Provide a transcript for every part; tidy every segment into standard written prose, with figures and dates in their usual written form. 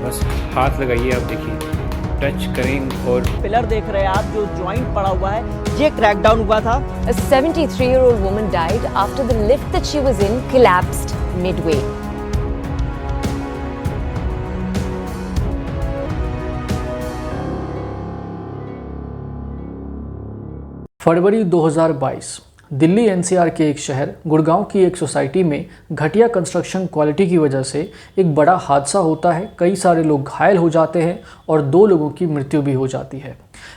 बस हाथ लगाइए, आप देखिए टच करें और पिलर देख रहे हैं आप, जो जॉइंट पड़ा हुआ है, ये क्रैकडाउन हुआ था। A 73-year-old woman died after the lift that she was in collapsed midway. February 2022 Delhi NCR के एक शहर गुड़गांव की एक सोसाइटी में घटिया कंस्ट्रक्शन क्वालिटी की वजह से एक बड़ा हादसा होता है। कई सारे लोग घायल हो जाते हैं और 2 लोगों की मृत्यु भी हो जाती है।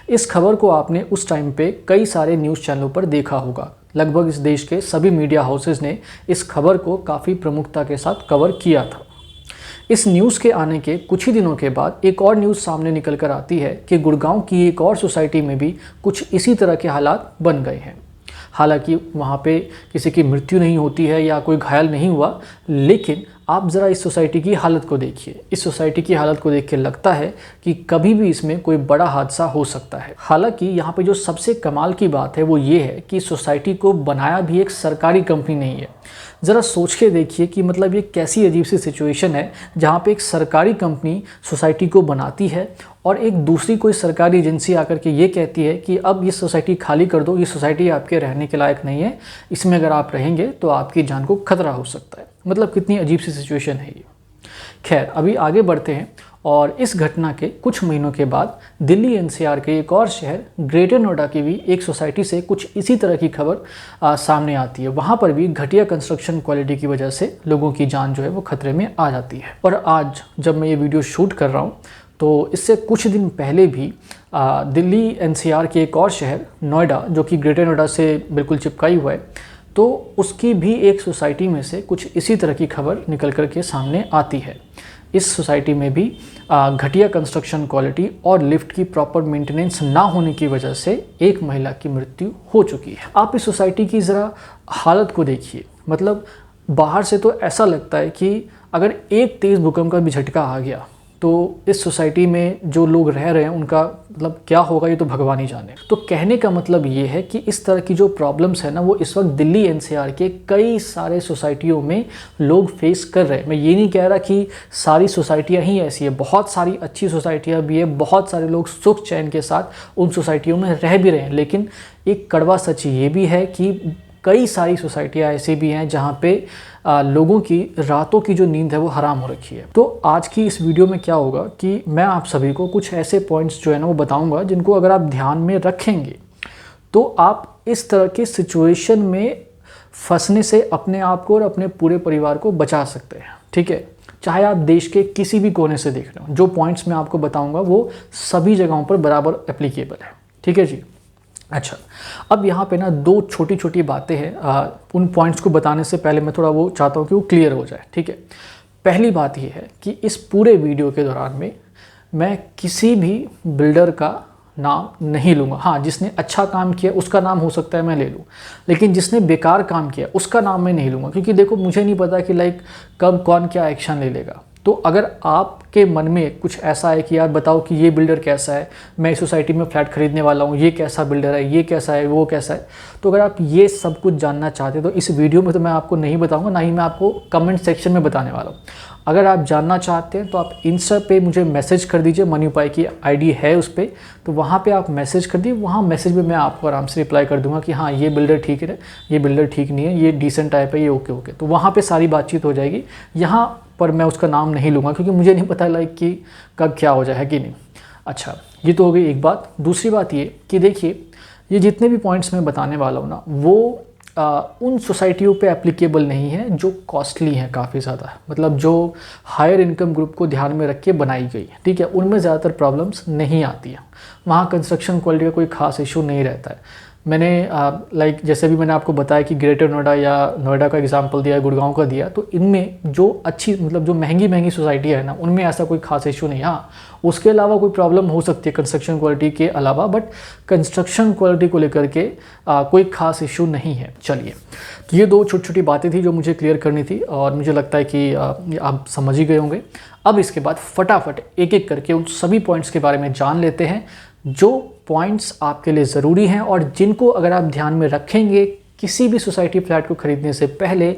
इस खबर को आपने उस टाइम पे कई सारे न्यूज़ चैनलों पर देखा होगा। लगभग इस देश के सभी मीडिया हाउसेस ने इस खबर को काफ़ी प्रमुखता के साथ कवर किया था। इस न्यूज़ के आने के कुछ ही दिनों के बाद एक और न्यूज़ सामने निकल कर आती है कि गुड़गांव की एक और सोसाइटी में भी कुछ इसी तरह के हालात बन गए हैं। हालांकि वहाँ पे किसी की मृत्यु नहीं होती है या कोई घायल नहीं हुआ, लेकिन आप ज़रा इस सोसाइटी की हालत को देखिए। इस सोसाइटी की हालत को देख के लगता है कि कभी भी इसमें कोई बड़ा हादसा हो सकता है। हालांकि यहाँ पे जो सबसे कमाल की बात है वो ये है कि सोसाइटी को बनाया भी एक सरकारी कंपनी नहीं है। ज़रा सोच के देखिए कि मतलब ये कैसी अजीब सी सिचुएशन है जहाँ पे एक सरकारी कंपनी सोसाइटी को बनाती है और एक दूसरी कोई सरकारी एजेंसी आकर के ये कहती है कि अब ये सोसाइटी खाली कर दो, ये सोसाइटी आपके रहने के लायक नहीं है, इसमें अगर आप रहेंगे तो आपकी जान को खतरा हो सकता है। मतलब कितनी अजीब सी सिचुएशन है ये। खैर, अभी आगे बढ़ते हैं और इस घटना के कुछ महीनों के बाद दिल्ली एनसीआर के एक और शहर ग्रेटर नोएडा की भी एक सोसाइटी से कुछ इसी तरह की खबर सामने आती है। वहाँ पर भी घटिया कंस्ट्रक्शन क्वालिटी की वजह से लोगों की जान जो है वो खतरे में आ जाती है। और आज जब मैं ये वीडियो शूट कर रहा हूँ तो इससे कुछ दिन पहले भी दिल्ली एनसीआर के एक और शहर नोएडा, जो कि ग्रेटर नोएडा से बिल्कुल चिपकाई हुआ है, तो उसकी भी एक सोसाइटी में से कुछ इसी तरह की खबर निकल कर के सामने आती है। इस सोसाइटी में भी घटिया कंस्ट्रक्शन क्वालिटी और लिफ्ट की प्रॉपर मेंटेनेंस ना होने की वजह से एक महिला की मृत्यु हो चुकी है। आप इस सोसाइटी की ज़रा हालत को देखिए। मतलब बाहर से तो ऐसा लगता है कि अगर एक तेज़ भूकंप का भी झटका आ गया तो इस सोसाइटी में जो लोग रह रहे हैं उनका मतलब क्या होगा ये तो भगवान ही जाने। तो कहने का मतलब ये है कि इस तरह की जो प्रॉब्लम्स है ना वो इस वक्त दिल्ली एनसीआर के कई सारे सोसाइटियों में लोग फेस कर रहे हैं। मैं ये नहीं कह रहा कि सारी सोसाइटियाँ ही ऐसी है, बहुत सारी अच्छी सोसाइटियाँ भी है, बहुत सारे लोग सुख चैन के साथ उन सोसाइटियों में रह भी रहे हैं। लेकिन एक कड़वा सच ये भी है कि कई सारी सोसाइटियाँ ऐसी भी हैं जहाँ पे लोगों की रातों की जो नींद है वो हराम हो रखी है। तो आज की इस वीडियो में क्या होगा कि मैं आप सभी को कुछ ऐसे पॉइंट्स जो है ना वो बताऊंगा जिनको अगर आप ध्यान में रखेंगे तो आप इस तरह के सिचुएशन में फंसने से अपने आप को और अपने पूरे परिवार को बचा सकते हैं। ठीक है, चाहे आप देश के किसी भी कोने से देख रहे हो, जो पॉइंट्स मैं आपको बताऊँगा वो सभी जगहों पर बराबर एप्लीकेबल है। ठीक है जी। अच्छा, अब यहाँ पे ना 2 छोटी छोटी बातें हैं। उन पॉइंट्स को बताने से पहले मैं थोड़ा वो चाहता हूँ कि वो क्लियर हो जाए। ठीक है, पहली बात ये है कि इस पूरे वीडियो के दौरान में मैं किसी भी बिल्डर का नाम नहीं लूँगा। हाँ, जिसने अच्छा काम किया उसका नाम हो सकता है मैं ले लूँ, लेकिन जिसने बेकार काम किया उसका नाम मैं नहीं लूँगा, क्योंकि देखो मुझे नहीं पता कि कब कौन क्या एक्शन ले लेगा। तो अगर आपके मन में कुछ ऐसा है कि यार बताओ कि ये बिल्डर कैसा है, मैं इस सोसाइटी में फ्लैट खरीदने वाला हूँ, ये कैसा बिल्डर है, ये कैसा है, वो कैसा है, तो अगर आप ये सब कुछ जानना चाहते हैं तो इस वीडियो में तो मैं आपको नहीं बताऊँगा, ना ही मैं आपको कमेंट सेक्शन में बताने वाला हूँ। अगर आप जानना चाहते हैं तो आप इंस्टा पे मुझे मैसेज कर दीजिए, मनी उपाय की आईडी है उस पर, तो वहाँ पे आप मैसेज कर दीजिए। वहाँ मैसेज में मैं आपको आराम से रिप्लाई कर दूंगा कि हाँ ये बिल्डर ठीक है, ये बिल्डर ठीक नहीं है, ये डिसेंट टाइप है, ये ओके। तो वहाँ पे सारी बातचीत हो जाएगी। यहाँ पर मैं उसका नाम नहीं लूँगा क्योंकि मुझे नहीं पता कि कब क्या हो जाए, है कि नहीं। अच्छा, ये तो हो गई एक बात। दूसरी बात ये कि देखिए, ये जितने भी पॉइंट्स मैं बताने वाला हूँ ना वो उन सोसाइटियों पे एप्लीकेबल नहीं है जो कॉस्टली हैं काफ़ी ज़्यादा, मतलब जो हायर इनकम ग्रुप को ध्यान में रख के बनाई गई है। ठीक है, उनमें ज़्यादातर प्रॉब्लम्स नहीं आती हैं। वहाँ कंस्ट्रक्शन क्वालिटी का कोई खास इशू नहीं रहता है। मैंने जैसे भी मैंने आपको बताया कि ग्रेटर नोएडा या नोएडा का एग्जांपल दिया, गुड़गांव का दिया, तो इनमें जो अच्छी मतलब जो महंगी सोसाइटी है ना उनमें ऐसा कोई खास इशू नहीं। हाँ, उसके अलावा कोई प्रॉब्लम हो सकती है कंस्ट्रक्शन क्वालिटी के अलावा, बट कंस्ट्रक्शन क्वालिटी को लेकर के कोई खास इशू नहीं है। चलिए, तो ये 2 छोटी छोटी बातें थी जो मुझे क्लियर करनी थी और मुझे लगता है कि आप समझ ही गए होंगे। अब इसके बाद फटाफट एक एक करके उन सभी पॉइंट्स के बारे में जान लेते हैं जो पॉइंट्स आपके लिए ज़रूरी हैं और जिनको अगर आप ध्यान में रखेंगे किसी भी सोसाइटी फ्लैट को ख़रीदने से पहले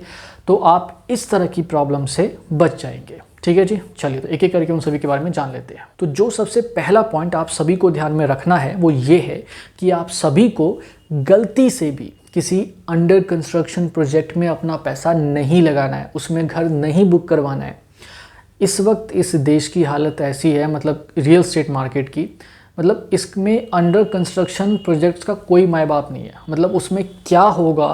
तो आप इस तरह की प्रॉब्लम से बच जाएंगे। ठीक है जी, चलिए तो एक एक करके उन सभी के बारे में जान लेते हैं। तो जो सबसे पहला पॉइंट आप सभी को ध्यान में रखना है वो ये है कि आप सभी को गलती से भी किसी अंडर कंस्ट्रक्शन प्रोजेक्ट में अपना पैसा नहीं लगाना है, उसमें घर नहीं बुक करवाना है। इस वक्त इस देश की हालत ऐसी है, मतलब रियल एस्टेट मार्केट की, मतलब इसमें अंडर कंस्ट्रक्शन प्रोजेक्ट्स का कोई माय बाप नहीं है। मतलब उसमें क्या होगा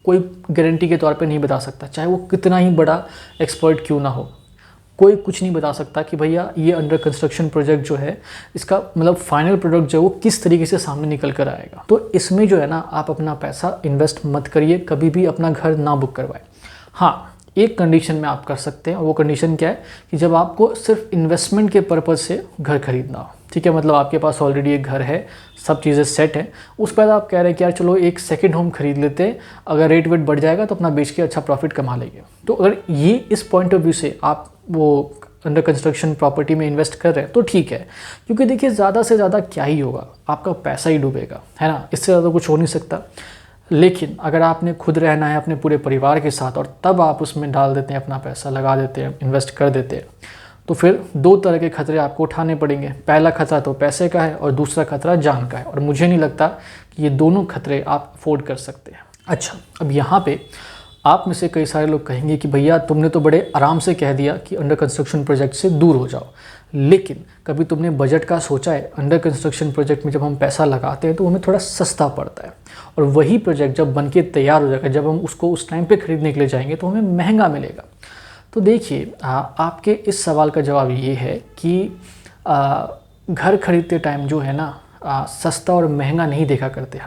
कोई गारंटी के तौर पे नहीं बता सकता, चाहे वो कितना ही बड़ा एक्सपर्ट क्यों ना हो। कोई कुछ नहीं बता सकता कि भैया ये अंडर कंस्ट्रक्शन प्रोजेक्ट जो है इसका मतलब फाइनल प्रोडक्ट जो है वो किस तरीके से सामने निकल कर आएगा। तो इसमें जो है ना आप अपना पैसा इन्वेस्ट मत करिए, कभी भी अपना घर ना बुक करवाएं। हाँ, एक कंडीशन में आप कर सकते हैं, और वो कंडीशन क्या है कि जब आपको सिर्फ इन्वेस्टमेंट के पर्पज़ से घर खरीदना हो, ठीक है, मतलब आपके पास ऑलरेडी एक घर है, सब चीज़ें सेट हैं, उस पर आप कह रहे हैं कि यार चलो एक सेकंड होम खरीद लेते हैं, अगर रेट वेट बढ़ जाएगा तो अपना बेच के अच्छा प्रॉफिट कमा लेंगे। तो अगर ये इस पॉइंट ऑफ व्यू से आप वो अंडर कंस्ट्रक्शन प्रॉपर्टी में इन्वेस्ट कर रहे हैं तो ठीक है, क्योंकि देखिए ज़्यादा से ज़्यादा क्या ही होगा, आपका पैसा ही डूबेगा, है ना, इससे ज़्यादा कुछ हो नहीं सकता। लेकिन अगर आपने खुद रहना है अपने पूरे परिवार के साथ और तब आप उसमें डाल देते हैं, अपना पैसा लगा देते हैं, इन्वेस्ट कर देते हैं, तो फिर दो तरह के खतरे आपको उठाने पड़ेंगे। पहला खतरा तो पैसे का है और दूसरा खतरा जान का है, और मुझे नहीं लगता कि ये दोनों खतरे आप अफोर्ड कर सकते हैं। अच्छा, अब यहाँ पे आप में से कई सारे लोग कहेंगे कि भैया तुमने तो बड़े आराम से कह दिया कि अंडर कंस्ट्रक्शन प्रोजेक्ट से दूर हो जाओ, लेकिन कभी तुमने बजट का सोचा है? अंडर कंस्ट्रक्शन प्रोजेक्ट में जब हम पैसा लगाते हैं तो हमें थोड़ा सस्ता पड़ता है, और वही प्रोजेक्ट जब बन के तैयार हो जाएगा, जब हम उसको उस टाइम पे खरीदने के लिए जाएंगे तो हमें महंगा मिलेगा। तो देखिए आपके इस सवाल का जवाब ये है कि घर खरीदते टाइम जो है ना सस्ता और महंगा नहीं देखा करते।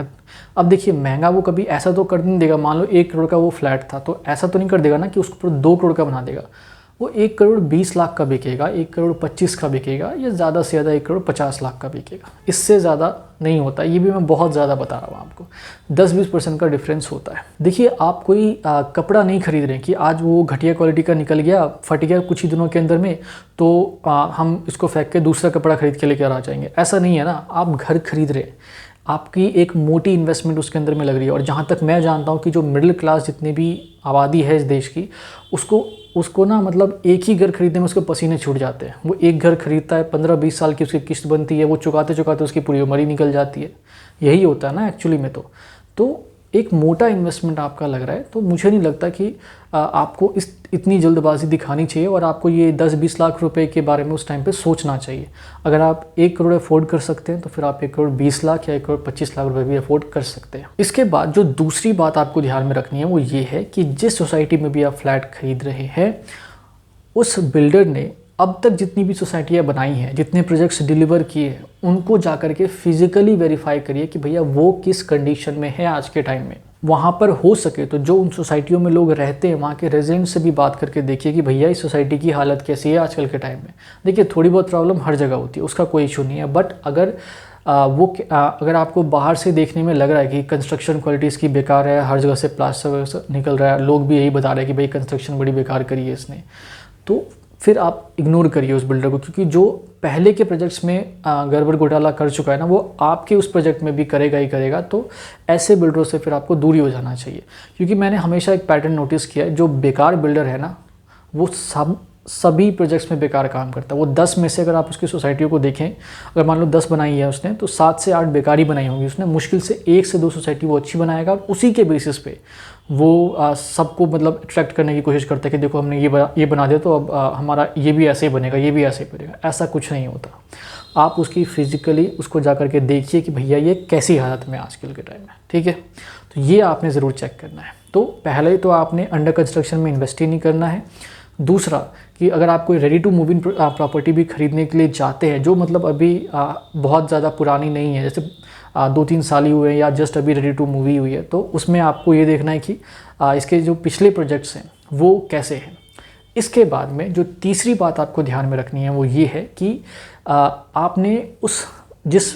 अब देखिए महंगा वो कभी ऐसा तो कर नहीं देगा, मान लो 1 करोड़ का वो फ्लैट था तो ऐसा तो नहीं कर देगा ना कि उसको 2 करोड़ का बना देगा। वो 1 करोड़ 20 लाख का बिकेगा, 1 करोड़ 25 का बिकेगा, या ज़्यादा से ज़्यादा 1 करोड़ 50 लाख का बिकेगा, इससे ज़्यादा नहीं होता। ये भी मैं बहुत ज़्यादा बता रहा हूँ आपको, 10-20% का डिफरेंस होता है। देखिए आप कोई कपड़ा नहीं खरीद रहे हैं कि आज वो घटिया क्वालिटी का निकल गया, फट गया कुछ ही दिनों के अंदर में, तो हम इसको फेंक के दूसरा कपड़ा खरीद के लेकर आ जाएंगे, ऐसा नहीं है ना। आप घर खरीद रहे हैं, आपकी एक मोटी इन्वेस्टमेंट उसके अंदर में लग रही है, और जहाँ तक मैं जानता हूँ कि जो मिडिल क्लास जितनी भी आबादी है इस देश की, उसको ना मतलब एक ही घर खरीदने में उसके पसीने छूट जाते हैं। वो एक घर खरीदता है, 15-20 साल की उसकी किस्त बनती है, वो चुकाते चुकाते उसकी पूरी उम्र ही निकल जाती है। यही होता है ना एक्चुअली में। तो एक मोटा इन्वेस्टमेंट आपका लग रहा है, तो मुझे नहीं लगता कि आपको इतनी जल्दबाजी दिखानी चाहिए और आपको ये 10-20 लाख रुपए के बारे में उस टाइम पे सोचना चाहिए। अगर आप 1 करोड़ अफोर्ड कर सकते हैं तो फिर आप 1 करोड़ 20 लाख या 1 करोड़ 25 लाख रुपए भी अफोर्ड कर सकते हैं। इसके बाद जो दूसरी बात आपको ध्यान में रखनी है वो ये है कि जिस सोसाइटी में भी आप फ्लैट खरीद रहे हैं, उस बिल्डर ने अब तक जितनी भी सोसाइटियाँ बनाई हैं, जितने प्रोजेक्ट्स डिलीवर किए हैं, उनको जाकर के फिजिकली वेरीफाई करिए कि भैया वो किस कंडीशन में है आज के टाइम में। वहाँ पर हो सके तो जो उन सोसाइटियों में लोग रहते हैं वहाँ के रेजिडेंट से भी बात करके देखिए कि भैया इस सोसाइटी की हालत कैसी है आजकल के टाइम में। देखिए थोड़ी बहुत प्रॉब्लम हर जगह होती है, उसका कोई इशू नहीं है, बट अगर आपको बाहर से देखने में लग रहा है कि कंस्ट्रक्शन क्वालिटी इसकी बेकार है, हर जगह से प्लास्टर निकल रहा है, लोग भी यही बता रहे हैं कि भाई कंस्ट्रक्शन बड़ी बेकार करी है इसने, तो फिर आप इग्नोर करिए उस बिल्डर को, क्योंकि जो पहले के प्रोजेक्ट्स में गड़बड़ घोटाला कर चुका है ना, वो आपके उस प्रोजेक्ट में भी करेगा ही करेगा। तो ऐसे बिल्डरों से फिर आपको दूरी हो जाना चाहिए, क्योंकि मैंने हमेशा एक पैटर्न नोटिस किया है, जो बेकार बिल्डर है ना वो सभी प्रोजेक्ट्स में बेकार काम करता है। वो 10 में से अगर आप उसकी सोसाइटियों को देखें, अगर मान लो 10 बनाई है उसने, तो 7 से 8 बेकार ही बनाई होंगी उसने। मुश्किल से 1 से 2 सोसाइटी वो अच्छी बनाएगा, और उसी के बेसिस पे वो सबको मतलब अट्रैक्ट करने की कोशिश करता है कि देखो हमने ये बना दिया तो अब हमारा ये भी ऐसे ही बनेगा, ये भी ऐसे ही बनेगा। ऐसा कुछ नहीं होता। आप उसकी फिजिकली उसको जा करके देखिए कि भैया ये कैसी हालत में आजकल के टाइम में, ठीक है। तो ये आपने ज़रूर चेक करना है। तो पहले तो आपने अंडर कंस्ट्रक्शन में इन्वेस्ट ही नहीं करना है। दूसरा कि अगर आप कोई ready to move in property भी खरीदने के लिए जाते हैं, जो मतलब अभी बहुत ज़्यादा पुरानी नहीं है, जैसे 2-3 साल ही हुए हैं या जस्ट अभी रेडी टू मूवी हुई है, तो उसमें आपको ये देखना है कि इसके जो पिछले प्रोजेक्ट्स हैं वो कैसे हैं। इसके बाद में जो तीसरी बात आपको ध्यान में रखनी है वो ये है कि आपने जिस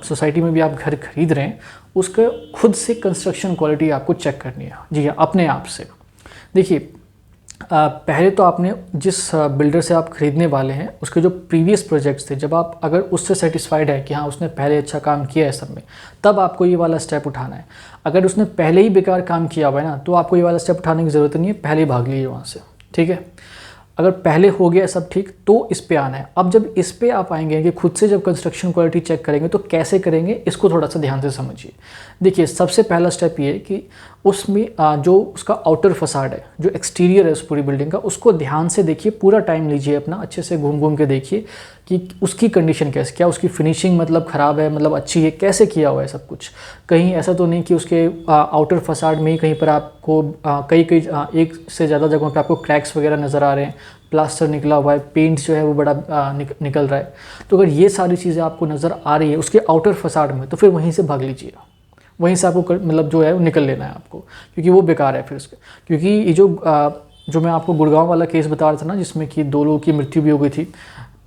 सोसाइटी में भी आप घर खरीद रहे हैं उसका खुद से कंस्ट्रक्शन क्वालिटी आपको चेक करनी है। जी हाँ, अपने आप से। देखिए पहले तो आपने जिस बिल्डर से आप खरीदने वाले हैं उसके जो प्रीवियस प्रोजेक्ट्स थे, जब आप अगर उससे सेटिस्फाइड है कि हाँ उसने पहले अच्छा काम किया है सब में, तब आपको ये वाला स्टेप उठाना है। अगर उसने पहले ही बेकार काम किया हुआ है ना, तो आपको ये वाला स्टेप उठाने की ज़रूरत नहीं है, पहले ही भाग लीजिए वहाँ से, ठीक है। अगर पहले हो गया सब ठीक तो इस पे आना है। अब जब इस पे आप आएंगे कि खुद से जब कंस्ट्रक्शन क्वालिटी चेक करेंगे तो कैसे करेंगे, इसको थोड़ा सा ध्यान से समझिए। देखिए सबसे पहला स्टेप ये है कि उसमें जो उसका आउटर फसाड है, जो एक्सटीरियर है उस पूरी बिल्डिंग का, उसको ध्यान से देखिए, पूरा टाइम लीजिए अपना, अच्छे से घूम घूम के देखिए कि उसकी कंडीशन कैसे, क्या उसकी फिनिशिंग मतलब ख़राब है, मतलब अच्छी है, कैसे किया हुआ है सब कुछ। कहीं ऐसा तो नहीं कि उसके आउटर फसाड में ही कहीं पर आपको कई एक से ज़्यादा जगहों पर आपको क्रैक्स वगैरह नज़र आ रहे हैं, प्लास्टर निकला हुआ है, पेंट जो है वो बड़ा निकल रहा है। तो अगर ये सारी चीज़ें आपको नज़र आ रही है उसके आउटर फसाड में, तो फिर वहीं से भाग लीजिए, वहीं से आपको मतलब जो है वो निकल लेना है आपको, क्योंकि वो बेकार है फिर उसके। क्योंकि ये जो मैं आपको गुड़गांव वाला केस बता रहा था ना, जिसमें कि 2 लोगों की मृत्यु भी हो गई थी,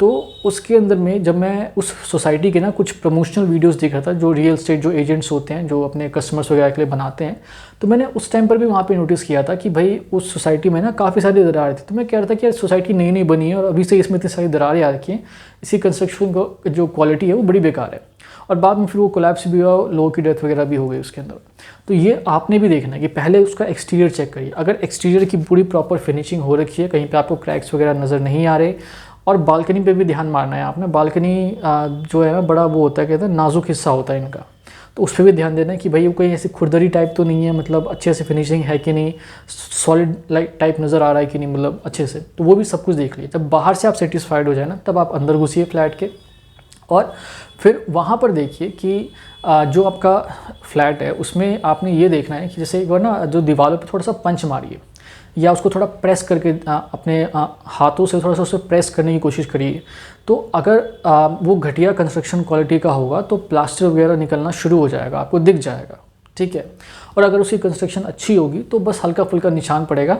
तो उसके अंदर में जब मैं उस सोसाइटी के ना कुछ प्रमोशनल वीडियोस देख रहा था, जो रियल एस्टेट जो एजेंट्स होते हैं, जो अपने कस्टमर्स वगैरह के लिए बनाते हैं, तो मैंने उस टाइम पर भी वहाँ पे नोटिस किया था कि भाई उस सोसाइटी में ना काफ़ी सारी दरारें थी। तो मैं कह रहा था कि यार सोसाइटी नई नई बनी है और अभी से इसमें इतनी सारी दरारें आ रखी हैं, इसी कंस्ट्रक्शन को जो क्वालिटी है वो बड़ी बेकार है। और बाद में फिर वो कोलैप्स भी हुआ, लोगों की डेथ वगैरह भी हो गई उसके अंदर। तो ये आपने भी देखना है कि पहले उसका एक्सटीरियर चेक करिए। अगर एक्सटीरियर की पूरी प्रॉपर फिनिशिंग हो रखी है, कहीं पे आपको क्रैक्स वगैरह नज़र नहीं आ रहे, और बालकनी पे भी ध्यान मारना है आपने। बालकनी जो है ना बड़ा वो होता है, कहते हैं नाजुक हिस्सा होता है इनका, तो उस पर भी ध्यान देना है कि भाई वो कहीं ऐसी खुरदरी टाइप तो नहीं है, मतलब अच्छे से फिनिशिंग है कि नहीं, सॉलिड लाइक टाइप नज़र आ रहा है कि नहीं, मतलब अच्छे से। तो वो भी सब कुछ देख लीजिए। जब बाहर से आप सेटिस्फाइड हो जाए ना, तब आप अंदर घुसिए फ्लैट के, और फिर वहाँ पर देखिए कि जो आपका फ्लैट है उसमें आपने ये देखना है कि जैसे एक बार ना जो दीवारों पे थोड़ा सा पंच मारिए, या उसको थोड़ा प्रेस करके अपने हाथों से थोड़ा सा उसे प्रेस करने की कोशिश करिए। तो अगर वो घटिया कंस्ट्रक्शन क्वालिटी का होगा तो प्लास्टर वगैरह निकलना शुरू हो जाएगा, आपको दिख जाएगा, ठीक है। और अगर उसकी कंस्ट्रक्शन अच्छी होगी तो बस हल्का फुल्का निशान पड़ेगा,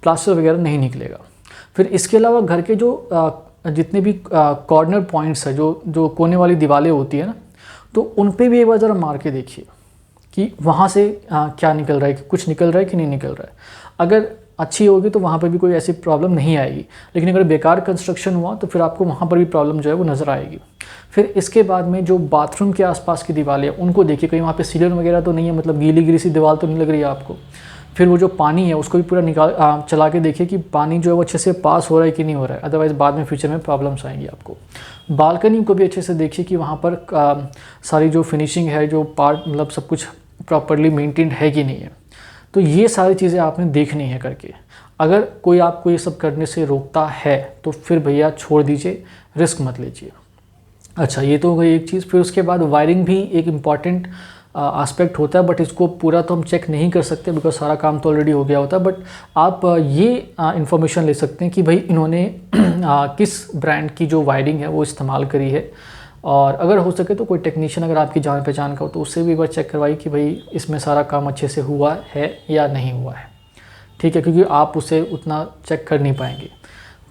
प्लास्टर वगैरह नहीं निकलेगा। फिर इसके अलावा घर के जो जितने भी कॉर्नर पॉइंट्स है, जो कोने वाली दीवारें होती है ना, तो उन पे भी एक बार ज़रा मार के देखिए कि वहाँ से क्या निकल रहा है, कि कुछ निकल रहा है कि नहीं निकल रहा है। अगर अच्छी होगी तो वहाँ पर भी कोई ऐसी प्रॉब्लम नहीं आएगी, लेकिन अगर बेकार कंस्ट्रक्शन हुआ तो फिर आपको वहाँ पर भी प्रॉब्लम जो है वो नज़र आएगी। फिर इसके बाद में जो बाथरूम के आसपास की दीवारें हैं उनको देखिए, कहीं वहाँ पे सीलन वगैरह तो नहीं है, मतलब गीली गीली सी दीवार तो नहीं लग रही है आपको। फिर वो जो पानी है उसको भी पूरा चला के देखिए कि पानी जो है वो अच्छे से पास हो रहा है कि नहीं हो रहा है, अदरवाइज़ बाद में फ्यूचर में प्रॉब्लम्स आएंगी आपको। बालकनी को भी अच्छे से देखिए कि वहाँ पर सारी जो फिनिशिंग है, जो पार्ट मतलब सब कुछ प्रॉपरली मेंटेन्ड है कि नहीं है। तो ये सारी चीज़ें आपने देखनी है करके। अगर कोई आपको ये सब करने से रोकता है तो फिर भैया छोड़ दीजिए, रिस्क मत लीजिए। अच्छा, ये तो हो गई एक चीज़। फिर उसके बाद वायरिंग भी एक इम्पॉर्टेंट एस्पेक्ट होता है, बट इसको पूरा तो हम चेक नहीं कर सकते बिकॉज सारा काम तो ऑलरेडी हो गया होता है। बट आप ये इन्फॉर्मेशन ले सकते हैं कि भाई इन्होंने किस ब्रांड की जो वायरिंग है वो इस्तेमाल करी है, और अगर हो सके तो कोई टेक्नीशियन अगर आपकी जान पहचान का हो तो उससे भी एक बार चेक करवाइए कि भाई इसमें सारा काम अच्छे से हुआ है या नहीं हुआ है, ठीक है, क्योंकि आप उसे उतना चेक कर नहीं पाएंगे।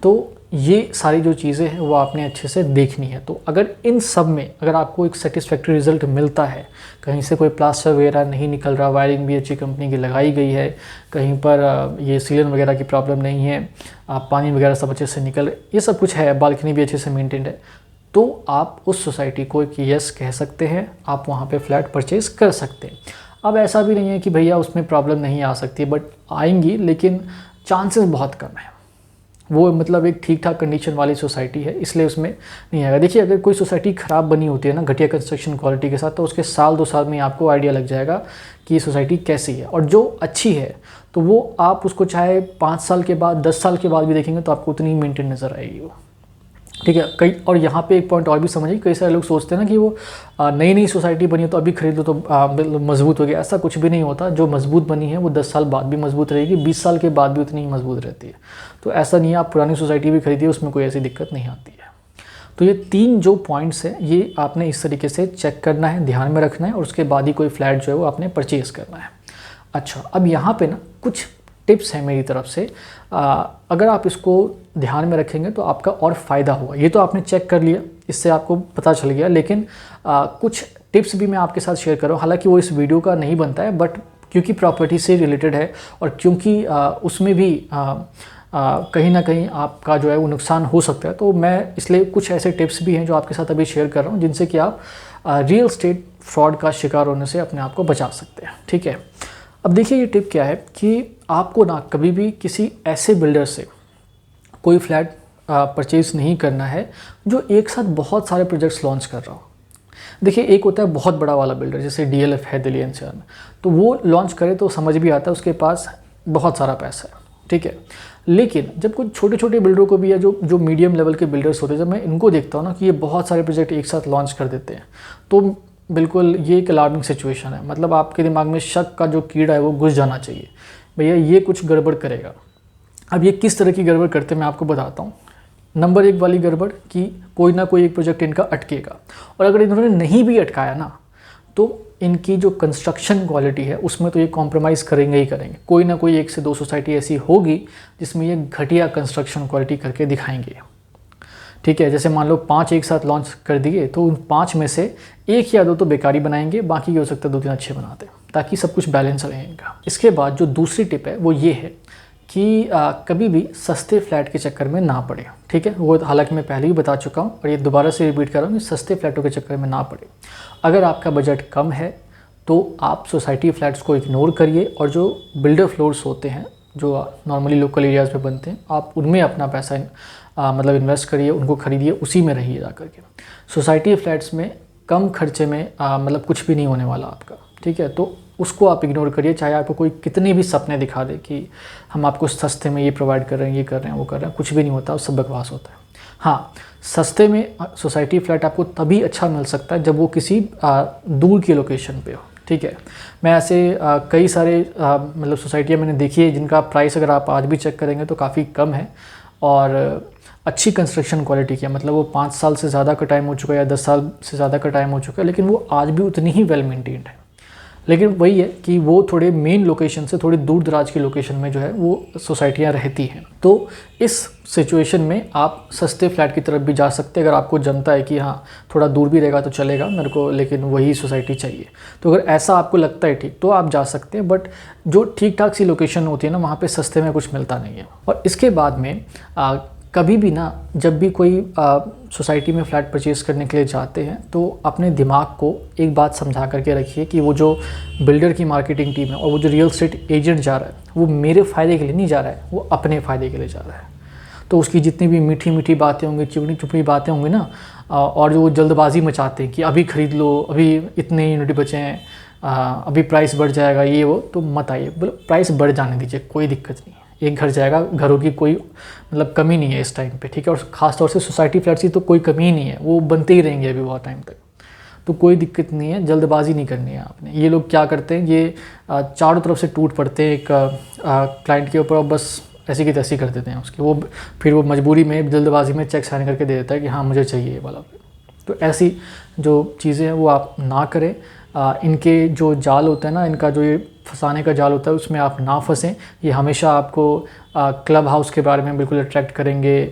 तो ये सारी जो चीज़ें हैं वो आपने अच्छे से देखनी है। तो अगर इन सब में अगर आपको एक सेटिस्फैक्ट्री रिज़ल्ट मिलता है, कहीं से कोई प्लास्टर वगैरह नहीं निकल रहा, वायरिंग भी अच्छी कंपनी की लगाई गई है, कहीं पर ये सीलन वगैरह की प्रॉब्लम नहीं है, पानी वगैरह सब अच्छे से निकल, ये सब कुछ है, बालकनी भी अच्छे से मेंटेन्ड है, तो आप उस सोसाइटी को एक यस कह सकते हैं, आप वहाँ पे फ्लैट परचेज़ कर सकते हैं। अब ऐसा भी नहीं है कि भैया उसमें प्रॉब्लम नहीं आ सकती, बट आएंगी, लेकिन चांसेस बहुत कम है। वो मतलब एक ठीक ठाक कंडीशन वाली सोसाइटी है, इसलिए उसमें नहीं आएगा। देखिए, अगर कोई सोसाइटी ख़राब बनी होती है ना घटिया कंस्ट्रक्शन क्वालिटी के साथ, तो उसके साल 2 साल में आपको आइडिया लग जाएगा कि ये सोसाइटी कैसी है। और जो अच्छी है तो वो आप उसको चाहे 5 साल के बाद 10 साल के बाद भी देखेंगे तो आपको उतनी मेंटेन नज़र आएगी वो, ठीक है। कई और यहाँ पे एक पॉइंट और भी समझिए, कई सारे लोग सोचते हैं ना कि वो नई नई सोसाइटी बनी है तो अभी खरीद लो तो मजबूत हो गया, ऐसा कुछ भी नहीं होता। जो मजबूत बनी है वो 10 साल बाद भी मजबूत रहेगी, 20 साल के बाद भी उतनी ही मजबूत रहती है। तो ऐसा नहीं है, आप पुरानी सोसाइटी भी खरीदिए, उसमें कोई ऐसी दिक्कत नहीं आती है। तो ये 3 जो पॉइंट्स हैं ये आपने इस तरीके से चेक करना है, ध्यान में रखना है, और उसके बाद ही कोई फ्लैट जो है वो आपने परचेज़ करना है। अच्छा, अब यहाँ पर ना कुछ टिप्स हैं मेरी तरफ से, अगर आप इसको ध्यान में रखेंगे तो आपका और फ़ायदा होगा। ये तो आपने चेक कर लिया, इससे आपको पता चल गया, लेकिन कुछ टिप्स भी मैं आपके साथ शेयर कर रहा हूँ। हालांकि वो इस वीडियो का नहीं बनता है, बट क्योंकि प्रॉपर्टी से रिलेटेड है और क्योंकि उसमें भी कहीं ना कहीं आपका जो है वो नुकसान हो सकता है, तो मैं इसलिए कुछ ऐसे टिप्स भी हैं जो आपके साथ अभी शेयर कर रहा हूँ, जिनसे कि आप रियल एस्टेट फ्रॉड का शिकार होने से अपने आप को बचा सकते हैं, ठीक है। अब देखिए, ये टिप क्या है कि आपको ना कभी भी किसी ऐसे बिल्डर से कोई फ्लैट परचेज नहीं करना है जो एक साथ बहुत सारे प्रोजेक्ट्स लॉन्च कर रहा हो। देखिए, एक होता है बहुत बड़ा वाला बिल्डर, जैसे DLF है दिल्ली NCR में, तो वो लॉन्च करे तो समझ भी आता है उसके पास बहुत सारा पैसा है, ठीक है। लेकिन जब कुछ छोटे छोटे बिल्डरों को भी, या जो मीडियम लेवल के बिल्डर्स होते हैं, जब मैं इनको देखता हूँ ना कि ये बहुत सारे प्रोजेक्ट एक साथ लॉन्च कर देते हैं, तो बिल्कुल ये एक अलार्मिंग सिचुएशन है। मतलब आपके दिमाग में शक का जो कीड़ा है वो घुस जाना चाहिए, भैया ये कुछ गड़बड़ करेगा। अब ये किस तरह की गड़बड़ करते हैं मैं आपको बताता हूँ। नंबर 1 वाली गड़बड़ कि कोई ना कोई एक प्रोजेक्ट इनका अटकेगा, और अगर इन्होंने नहीं भी अटकाया ना, तो इनकी जो कंस्ट्रक्शन क्वालिटी है उसमें तो ये कॉम्प्रोमाइज़ करेंगे ही करेंगे। कोई ना कोई 1 से 2 सोसाइटी ऐसी होगी जिसमें ये घटिया कंस्ट्रक्शन क्वालिटी करके दिखाएंगे, ठीक है। जैसे मान लो 5 एक साथ लॉन्च कर दिए, तो उन 5 में से 1 या 2 तो बेकारी बनाएंगे, बाकी ये हो सकता है 2-3 अच्छे बनाते, ताकि सब कुछ बैलेंस रहे इनका। इसके बाद जो दूसरी टिप है वो ये है कि कभी भी सस्ते फ्लैट के चक्कर में ना पड़े, ठीक है। वो हालांकि मैं पहले ही बता चुका हूँ और ये दोबारा से रिपीट कर रहा हूँ कि सस्ते फ्लैटों के चक्कर में ना पड़े। अगर आपका बजट कम है तो आप सोसाइटी फ्लैट्स को इग्नोर करिए, और जो बिल्डर फ्लोर्स होते हैं जो नॉर्मली लोकल एरियाज़ में बनते हैं, आप उनमें अपना पैसा मतलब इन्वेस्ट करिए, उनको खरीदिए, उसी में रहिए जा करके। सोसाइटी फ्लैट्स में कम खर्चे में मतलब कुछ भी नहीं होने वाला आपका, ठीक है। तो उसको आप इग्नोर करिए, चाहे आपको कोई कितने भी सपने दिखा दे कि हम आपको सस्ते में ये प्रोवाइड कर रहे हैं, ये कर रहे हैं, वो कर रहे हैं, कुछ भी नहीं होता, वो सब बकवास होता है। हाँ, सस्ते में सोसाइटी फ्लैट आपको तभी अच्छा मिल सकता है जब वो किसी दूर की लोकेशन पे हो, ठीक है। मैं ऐसे कई सारे मतलब सोसाइटियाँ मैंने देखी है जिनका प्राइस अगर आप आज भी चेक करेंगे तो काफ़ी कम है, और अच्छी कंस्ट्रक्शन क्वालिटी की है। मतलब वो 5 साल से ज़्यादा का टाइम हो चुका है या 10 साल से ज़्यादा का टाइम हो चुका है, लेकिन वो आज भी उतनी ही वेल मेंटेन्ड है। लेकिन वही है कि वो थोड़े मेन लोकेशन से थोड़ी दूर दराज की लोकेशन में जो है वो सोसाइटियाँ रहती हैं। तो इस सिचुएशन में आप सस्ते फ्लैट की तरफ भी जा सकते हैं, अगर आपको जमता है कि हाँ थोड़ा दूर भी रहेगा तो चलेगा मेरे को, लेकिन वही सोसाइटी चाहिए। तो अगर ऐसा आपको लगता है ठीक, तो आप जा सकते हैं। बट जो ठीक ठाक सी लोकेशन होती है ना, वहाँ पे सस्ते में कुछ मिलता नहीं है। और इसके बाद में कभी भी ना, जब भी कोई सोसाइटी में फ़्लैट परचेज़ करने के लिए जाते हैं, तो अपने दिमाग को एक बात समझा करके रखिए कि वो जो बिल्डर की मार्केटिंग टीम है और वो जो रियल एस्टेट एजेंट जा रहा है, वो मेरे फ़ायदे के लिए नहीं जा रहा है, वो अपने फ़ायदे के लिए जा रहा है। तो उसकी जितनी भी मीठी मीठी बातें होंगी, चिपड़ी चुपड़ी बातें होंगी ना, और जो जल्दबाजी मचाते हैं कि अभी ख़रीद लो, अभी इतने यूनिट बचे हैं, अभी प्राइस बढ़ जाएगा, ये वो, तो मत आइए। मतलब प्राइस बढ़ जाने दीजिए, कोई दिक्कत नहीं है। एक घर जाएगा, घरों की कोई मतलब कमी नहीं है इस टाइम पे, ठीक है। और ख़ास तौर से सोसाइटी फ्लैट्स की तो कोई कमी ही नहीं है, वो बनते ही रहेंगे अभी बहुत टाइम तक, तो कोई दिक्कत नहीं है। जल्दबाजी नहीं करनी है आपने। ये लोग क्या करते हैं, ये चारों तरफ से टूट पड़ते हैं एक क्लाइंट के ऊपर और बस ऐसी की तैसी कर देते हैं उसकी। वो फिर वो मजबूरी में जल्दबाजी में चेक साइन करके दे देता है कि हाँ मुझे चाहिए ये वाला। तो ऐसी जो चीज़ें हैं वो आप ना करें। इनके जो जाल होता है ना, इनका जो ये फंसाने का जाल होता है, उसमें आप ना फंसें। ये हमेशा आपको क्लब हाउस के बारे में बिल्कुल अट्रैक्ट करेंगे,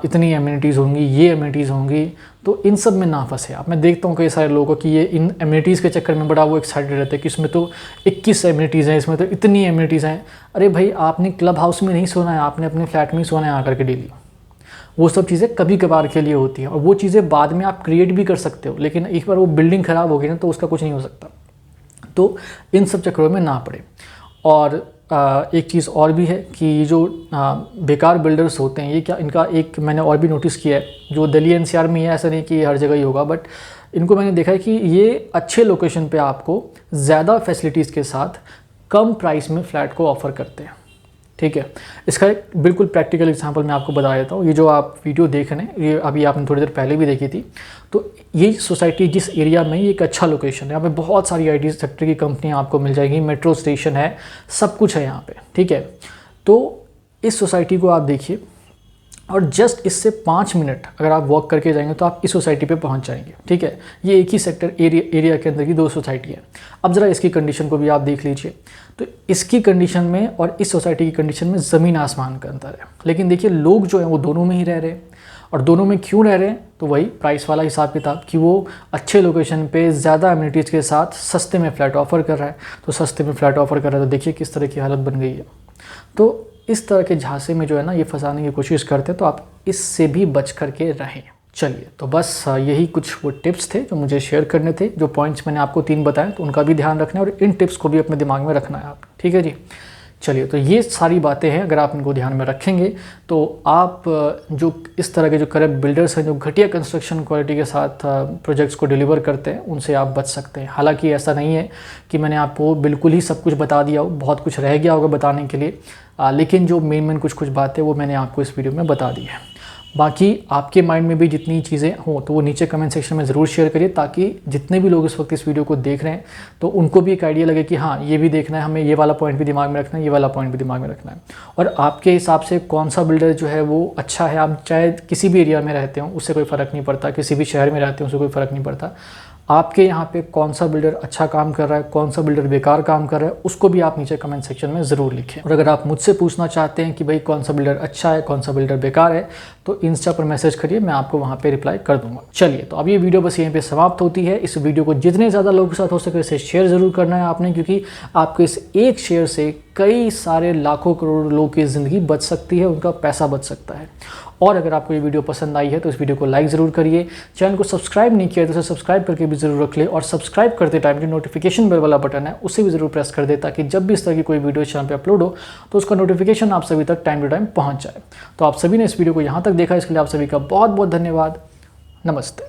इतनी एमिनिटीज़ होंगी, ये एमिनिटीज़ होंगी, तो इन सब में ना फंसे आप। मैं देखता हूँ कई सारे लोगों को कि ये इन एमिनिटीज़ के चक्कर में बड़ा वो एक्साइटेड रहते हैं कि इसमें तो 21 एमिनिटीज़ हैं, इसमें तो इतनी एमिनिटीज़ हैं। अरे भाई, आपने क्लब हाउस में नहीं सोना है, आपने अपने फ्लैट में ही सोना है आकर के डेली। वो सब चीज़ें कभी कभार के लिए होती हैं, और वो चीज़ें बाद में आप क्रिएट भी कर सकते हो, लेकिन एक बार वो बिल्डिंग ख़राब होगी ना तो उसका कुछ नहीं हो सकता। तो इन सब चक्करों में ना पड़े। और एक चीज़ और भी है कि ये जो बेकार बिल्डर्स होते हैं, ये क्या, इनका एक मैंने और भी नोटिस किया है, जो दिल्ली NCR में है, ऐसा नहीं कि हर जगह ही होगा, बट इनको मैंने देखा है कि ये अच्छे लोकेशन पे आपको ज़्यादा फैसिलिटीज़ के साथ कम प्राइस में फ़्लैट को ऑफ़र करते हैं, ठीक है। इसका एक बिल्कुल प्रैक्टिकल एग्जांपल मैं आपको बता देता हूँ। ये जो आप वीडियो देख रहे हैं, ये अभी आपने थोड़ी देर पहले भी देखी थी। तो ये सोसाइटी जिस एरिया में, ये एक अच्छा लोकेशन है, यहाँ पे बहुत सारी IT सेक्टर की कंपनियाँ आपको मिल जाएंगी, मेट्रो स्टेशन है, सब कुछ है यहाँ पे, ठीक है। तो इस सोसाइटी को आप देखिए, और जस्ट इससे 5 मिनट अगर आप वॉक करके जाएंगे तो आप इस सोसाइटी पे पहुंच जाएंगे, ठीक है। ये एक ही सेक्टर एरिया के अंदर की 2 सोसाइटी है। अब ज़रा इसकी कंडीशन को भी आप देख लीजिए। तो इसकी कंडीशन में और इस सोसाइटी की कंडीशन में ज़मीन आसमान का अंतर है। लेकिन देखिए, लोग जो हैं वो दोनों में ही रह रहे हैं। और दोनों में क्यों रह रहे हैं, तो वही प्राइस वाला हिसाब किताब, कि वो अच्छे लोकेशन पे ज़्यादा एमिनिटीज़ के साथ सस्ते में फ़्लैट ऑफ़र कर रहा है। तो सस्ते में फ़्लैट ऑफ़र कर रहा है, तो देखिए किस तरह की हालत बन गई है। तो इस तरह के झांसे में जो है ना, ये फंसाने की कोशिश करते हैं, तो आप इससे भी बच करके रहें। चलिए, तो बस यही कुछ वो टिप्स थे जो मुझे शेयर करने थे। जो पॉइंट्स मैंने आपको 3 बताए, तो उनका भी ध्यान रखना है और इन टिप्स को भी अपने दिमाग में रखना है आप, ठीक है जी। चलिए, तो ये सारी बातें हैं, अगर आप इनको ध्यान में रखेंगे तो आप जो इस तरह के जो करप्ट बिल्डर्स हैं, जो घटिया कंस्ट्रक्शन क्वालिटी के साथ प्रोजेक्ट्स को डिलीवर करते हैं, उनसे आप बच सकते हैं। हालांकि ऐसा नहीं है कि मैंने आपको बिल्कुल ही सब कुछ बता दिया हो, बहुत कुछ रह गया होगा बताने के लिए, लेकिन जो मेन कुछ बातें वो मैंने आपको इस वीडियो में बता दी है। बाकी आपके माइंड में भी जितनी चीज़ें हों तो वो नीचे कमेंट सेक्शन में ज़रूर शेयर करिए, ताकि जितने भी लोग इस वक्त इस वीडियो को देख रहे हैं तो उनको भी एक आइडिया लगे कि हाँ, ये भी देखना है, हमें ये वाला पॉइंट भी दिमाग में रखना है, ये वाला पॉइंट भी दिमाग में रखना है। और आपके हिसाब से कौन सा बिल्डर जो है वो अच्छा है, आप चाहे किसी भी एरिया में रहते हो उससे कोई फ़र्क नहीं पड़ता, किसी भी शहर में रहते हो उससे कोई फ़र्क नहीं पड़ता, आपके यहाँ पे कौन सा बिल्डर अच्छा काम कर रहा है, कौन सा बिल्डर बेकार काम कर रहा है, उसको भी आप नीचे कमेंट सेक्शन में ज़रूर लिखें। और अगर आप मुझसे पूछना चाहते हैं कि भाई कौन सा बिल्डर अच्छा है, कौन सा बिल्डर बेकार है, तो इंस्टा पर मैसेज करिए, मैं आपको वहाँ पे रिप्लाई कर दूंगा। चलिए, तो अब ये वीडियो बस यहीं पे समाप्त होती है। इस वीडियो को जितने ज़्यादा लोगों के साथ हो सके इसे शेयर ज़रूर करना है आपने, क्योंकि आपके इस एक शेयर से कई सारे लाखों करोड़ लोगों की ज़िंदगी बच सकती है, उनका पैसा बच सकता है। और अगर आपको ये वीडियो पसंद आई है तो इस वीडियो को लाइक ज़रूर करिए। चैनल को सब्सक्राइब नहीं किया तो उसे सब्सक्राइब करके भी ज़रूर रख ले, और सब्सक्राइब करते टाइम जो नोटिफिकेशन बेल वाला बटन है उसे भी ज़रूर प्रेस कर दे, ताकि जब भी इस तरह की कोई वीडियो चैनल पे अपलोड हो तो उसका नोटिफिकेशन आप सभी तक टाइम टू टाइम पहुँच जाए। तो आप सभी ने इस वीडियो को यहाँ तक देखा, इसके लिए आप सभी का बहुत बहुत धन्यवाद। नमस्ते।